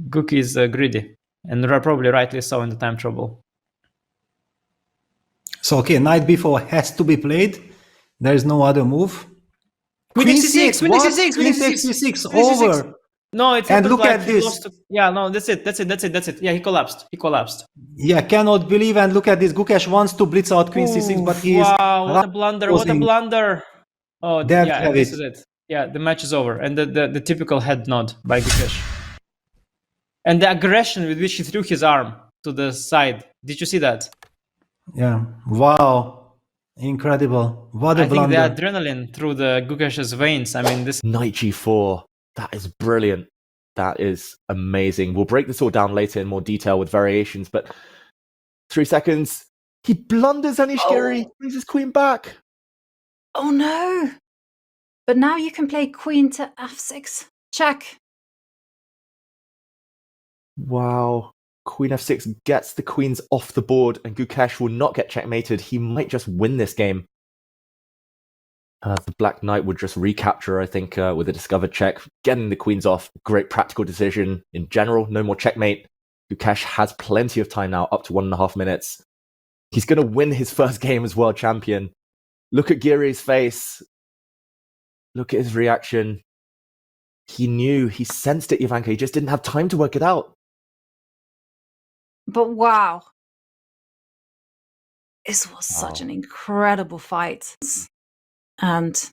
Guk is greedy, and probably rightly so in the time trouble. So, okay, knight b4 has to be played. There is no other move. Queen c6, Queen c6, Queen takes c6, over. No, it's And happened look like at he this. lost. Yeah, no, that's it. Yeah, he collapsed. Yeah, cannot believe, and look at this. Gukesh wants to blitz out Queen c6, but he is... Wow, what a blunder, what a blunder. Oh, There yeah, you have and this it. is it. Yeah, the match is over. And the typical head nod by Gukesh. And the aggression with which he threw his arm to the side. Did you see that? Yeah, wow. Incredible. What a I think the blunder. adrenaline through the Gukesh's veins. I mean, this... Knight g4. That is brilliant. That is amazing. We'll break this all down later in more detail with variations, but 3 seconds. He blunders Giri. Brings his queen back. Oh no! But now you can play queen to f6. Check. Wow. Queen f6 gets the queens off the board, and Gukesh will not get checkmated. He might just win this game. The Black Knight would just recapture, I think, with a discovered check. Getting the queens off, great practical decision. In general, no more checkmate. Gukesh has plenty of time now, up to 1.5 minutes. He's going to win his first game as world champion. Look at Giri's face. Look at his reaction. He knew, he sensed it, Ivanka. He just didn't have time to work it out. But wow. This was such an incredible fight. And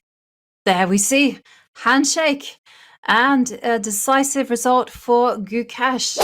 there we see, handshake and a decisive result for Gukesh.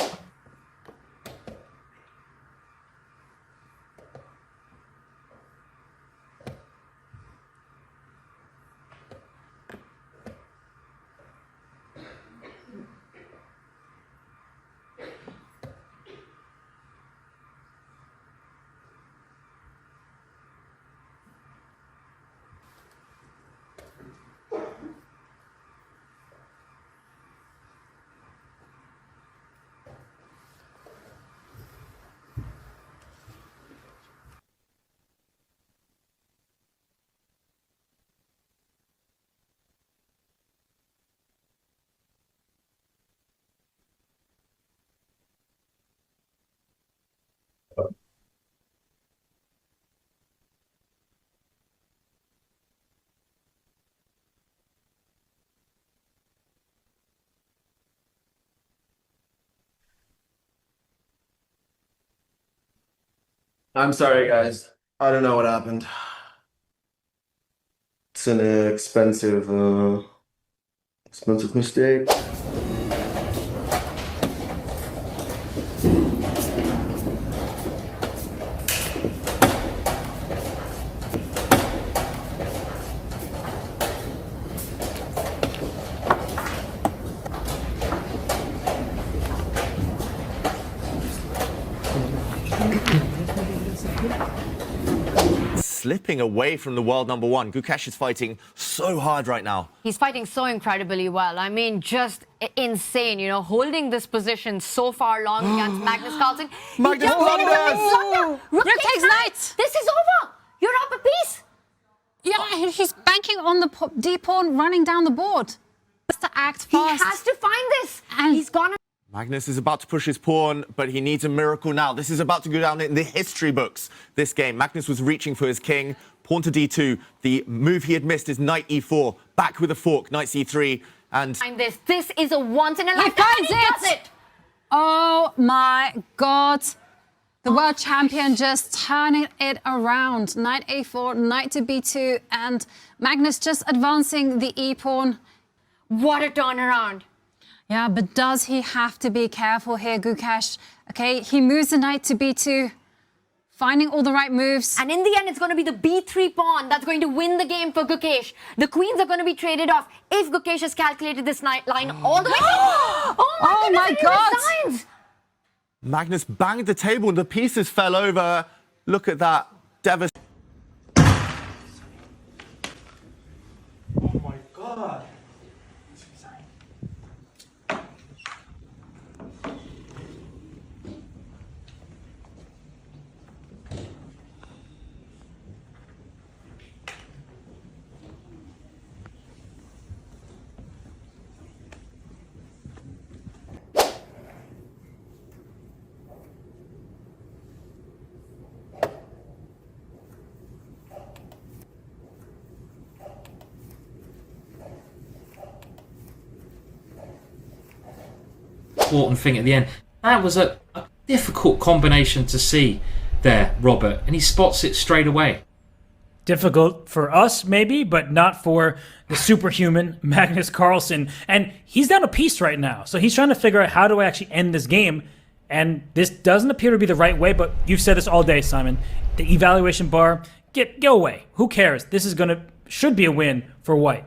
I'm sorry, guys. I don't know what happened. It's an expensive mistake. Slipping away from the world number one. Gukesh is fighting so hard right now. He's fighting so incredibly well. I mean, just insane, you know, holding this position so far long against Magnus Carlsen. Magnus blunders! Rook takes knight! This is over! You're up a piece! Yeah, he's banking on the d-pawn running down the board. Just to act fast. He has to find this! And he's gonna... Magnus is about to push his pawn, but he needs a miracle now. This is about to go down in the history books, this game. Magnus was reaching for his king. Pawn to d2. The move he had missed is knight e4. Back with a fork, knight c3. And Find this. This is a once-in-a-lifetime. He finds it! Oh my God. The world champion just turning it around. Knight a4, knight to b2, and Magnus just advancing the e-pawn. What a turnaround. Yeah, but does he have to be careful here, Gukesh? Okay, he moves the knight to b2, finding all the right moves. And in the end, it's going to be the b3 pawn that's going to win the game for Gukesh. The queens are going to be traded off if Gukesh has calculated this line all the way. Oh my God! Magnus banged the table and the pieces fell over. Look at that. Devastating. Oh my God. important thing at the end. That was a difficult combination to see there, Robert, and he spots it straight away. Difficult for us, maybe, but not for the superhuman Magnus Carlsen. And he's down a piece right now. So he's trying to figure out, how do I actually end this game? And this doesn't appear to be the right way, but you've said this all day, Simon. The evaluation bar, go away. Who cares? This is should be a win for white.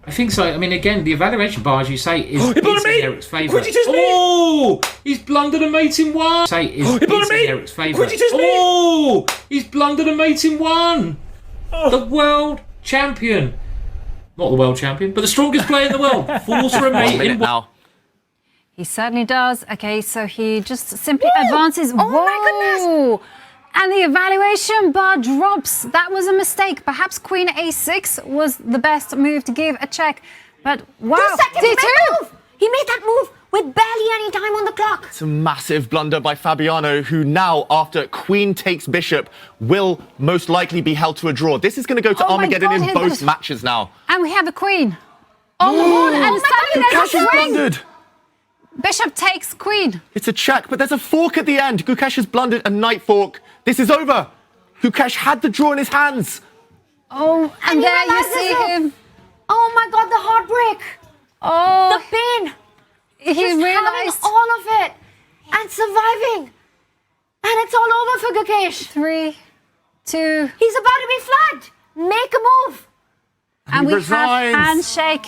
I think so. I mean, again, the evaluation bar, as you say, is in Eric's favour. Oh, he's blundered a mate in one. Say is in Eric's favour. Oh, he's blundered a mate in one. The world champion, not the world champion, but the strongest player in the world, falls for a mate in one. Now. He certainly does. Okay, so he just simply advances. Oh my goodness! And the evaluation bar drops. That was a mistake. Perhaps Queen A6 was the best move to give a check. But wow, 2 seconds, D2! He made that move with barely any time on the clock. It's a massive blunder by Fabiano, who now, after Queen takes Bishop, will most likely be held to a draw. This is going to go to Armageddon in both matches now. And we have a Queen on the board, and suddenly there's a swing. Blundered. Bishop takes Queen. It's a check, but there's a fork at the end. Gukesh has blundered a knight fork. This is over. Gukesh had the draw in his hands. Oh, and there you see him. Oh my God, the heartbreak. Oh, the pain. He Just realized having all of it and surviving. And it's all over for Gukesh. 3, 2. He's about to be flagged. Make a move. And we resigns. have handshake.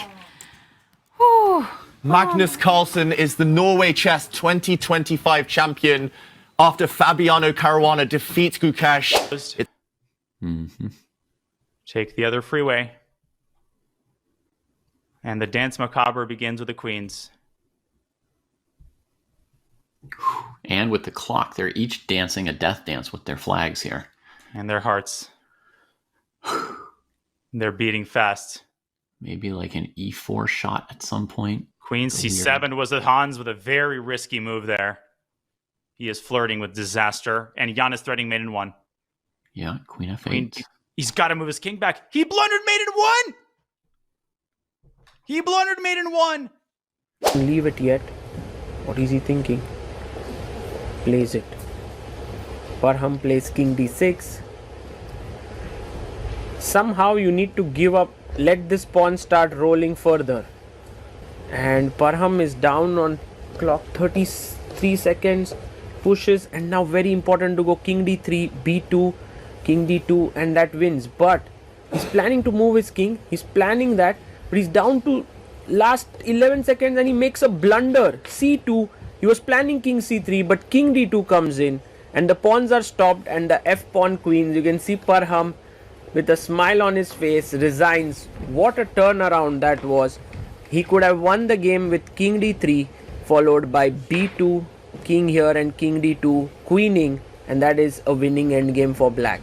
Whew. Magnus Carlsen is the Norway Chess 2025 champion after Fabiano Caruana defeats Gukesh. Take the other freeway. And the dance macabre begins with the queens. And with the clock, they're each dancing a death dance with their flags here. And their hearts. They're beating fast. Maybe like an E4 shot at some point. Queen C7 was at Hans with a very risky move there. He is flirting with disaster. And Jan is threatening mate in 1. Yeah, Queen F8. He's got to move his king back. He blundered mate in 1! He blundered mate in 1! Leave it yet. What is he thinking? Plays it. Parham plays king d6. Somehow you need to give up. Let this pawn start rolling further. And Parham is down on clock, 33 seconds. Pushes, and now very important to go king d3, b2, king d2, and that wins. But he's planning to move his king. He's planning that, but he's down to last 11 seconds and he makes a blunder. c2. He was planning king c3, but king d2 comes in and the pawns are stopped, and the f pawn queens. You can see Parham with a smile on his face resigns. What a turnaround that was. He could have won the game with king d3 followed by b2, king here, and king d2 queening, and that is a winning endgame for black.